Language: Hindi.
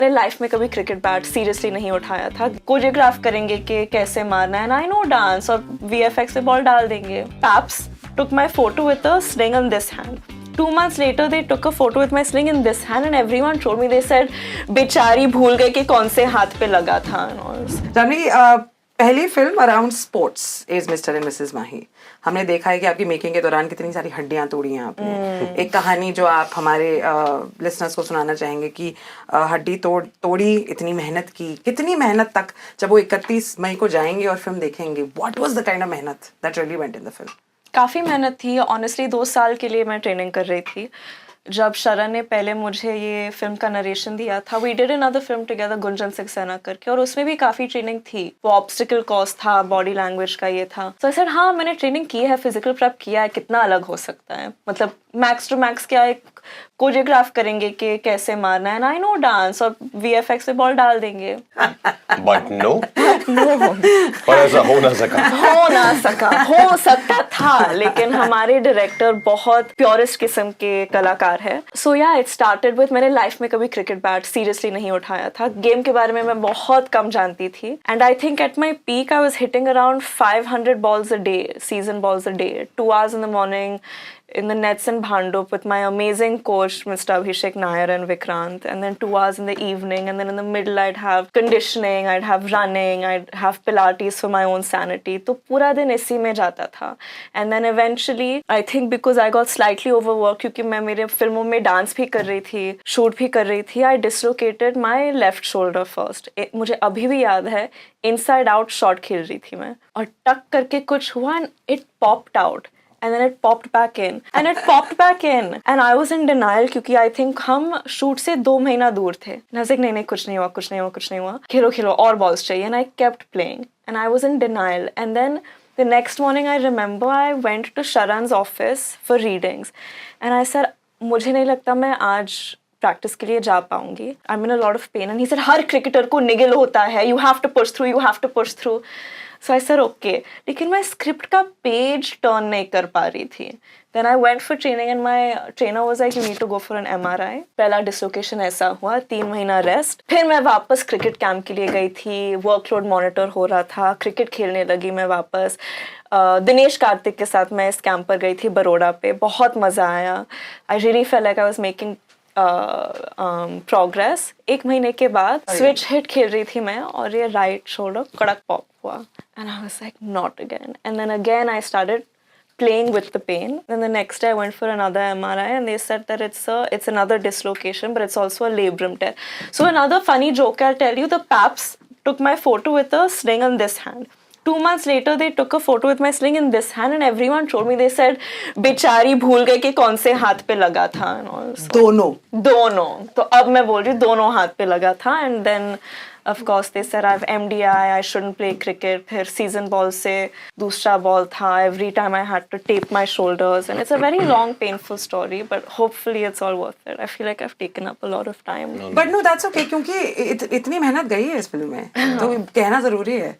मैंने लाइफ में कभी क्रिकेट बैट सीरियसली नहीं उठाया था। कोरियोग्राफ करेंगे कि कैसे मारना है, एंड आई नो डांस, और VFX पे बॉल डाल देंगे। Paps took my photo with a sling in this hand. 2 months later, they took a photo with my sling in this hand, and everyone told me, they said, बेचारी भूल गए कि कौन से हाथ पे लगा था। जानवी, पहली film around sports is Mr and Mrs Mahi. हमने देखा है कि आपकी मेकिंग के दौरान कितनी सारी हड्डियां तोड़ी हैं आपने। एक कहानी जो आप हमारे लिसनर्स को सुनाना चाहेंगे कि हड्डी तोड़ी, इतनी मेहनत की, कितनी मेहनत तक जब वो 31 मई को जाएंगे और फिल्म देखेंगे, what was the kind of मेहनत that really went in the film? काफ़ी मेहनत थी ऑनेस्टली। 2 साल के लिए मैं ट्रेनिंग कर रही थी। जब शरण ने पहले मुझे ये फिल्म का नरेशन दिया था, we did another film together, Gunjan Saxena करके, और उसमें भी काफ़ी ट्रेनिंग थी। वो ऑब्स्टिकल कोर्स था, बॉडी लैंग्वेज का ये था। तो आई सेड हाँ, मैंने ट्रेनिंग की है, फिजिकल प्रेप किया है, कितना अलग हो सकता है, मतलब मैक्स टू मैक्स क्या एक कोरियोग्राफ करेंगे कि कैसे मारना है, एंड आई नो डांस, और VFX पे बॉल डाल देंगे। बट नो, पर ऐसा हो ना सका। हो सकता था, लेकिन हमारे डायरेक्टर बहुत प्योरेस्ट किस्म के कलाकार है। सो या इट स्टार्टेड विद, मैंने लाइफ में कभी क्रिकेट बैट सीरियसली नहीं उठाया था। गेम के बारे में मैं बहुत कम जानती थी, and I think at my peak I was hitting around 500 balls a day, season balls a day, 2 hours in the morning in the nets in Bhandup with my amazing coach Mr. Abhishek Nair and Vikrant, and then 2 hours in the evening, and then in the middle I'd have conditioning, I'd have running, I'd have Pilates for my own sanity. तो पूरा दिन इसी में जाता था, and then eventually I think because I got slightly overworked, क्योंकि मैं मेरे फिल्मों में डांस भी कर रही थी, शूट भी कर रही थी, I dislocated my left shoulder first. मुझे अभी भी याद है, इनसाइड आउट शॉट खेल रही थी मैं, और टक करके कुछ हुआ, and it popped out. And then it popped back in, and it popped back in, and I was in denial, क्योंकि I think हम शूट से 2 महीना दूर थे। नज़दीक नहीं, कुछ नहीं हुआ, खेलो और बॉल्स चाहिए, and I kept playing, and I was in denial. And then the next morning I remember I went to Sharan's office for readings, and I said, मुझे नहीं लगता मैं आज प्रैक्टिस के लिए जा पाऊंगी, I'm in a lot of pain. And he said, her cricketer को निगल होता है, you have to push through. So I said okay, लेकिन मैं स्क्रिप्ट का पेज टर्न नहीं कर पा रही थी। Then I went for training, and my trainer was like, you need to go for an MRI. पहला डिसलोकेशन ऐसा हुआ, 3 महीना रेस्ट। फिर मैं वापस क्रिकेट कैंप के लिए गई थी, वर्कलोड मॉनिटर हो रहा था, क्रिकेट खेलने लगी मैं वापस। दिनेश कार्तिक के साथ मैं इस कैंप पर गई थी बड़ौदा पे, बहुत मज़ा आया। I really felt like I was making progress. 1 महीने के बाद स्विच हिट खेल रही थी मैं, और ये राइट शोल्डर कड़क पॉप हुआ, and I was like not again, and then again I started playing with the pain. Then the next day I went for another MRI, and they said that it's another dislocation, but it's also a labrum tear. So another funny joke I'll tell you, the Paps took my photo with a sling in this hand. 2 months later, they took a photo with my sling in this hand, and everyone told me, they said, बेचारी भूल गए कि कौन से हाथ पे लगा था, and also दोनों। तो अब मैं बोल रही हूँ, दोनों हाथ पे लगा था, and then of course they said I have MDI, I shouldn't play cricket. फिर season ball से दूसरा बॉल था, every time I had to tape my shoulders, and it's a very long painful story, but hopefully it's all worth it. I feel like I've taken up a lot of time. But no, that's okay, क्योंकि इतनी मेहनत गई है इस फिल्म में, तो कहना जरूरी है।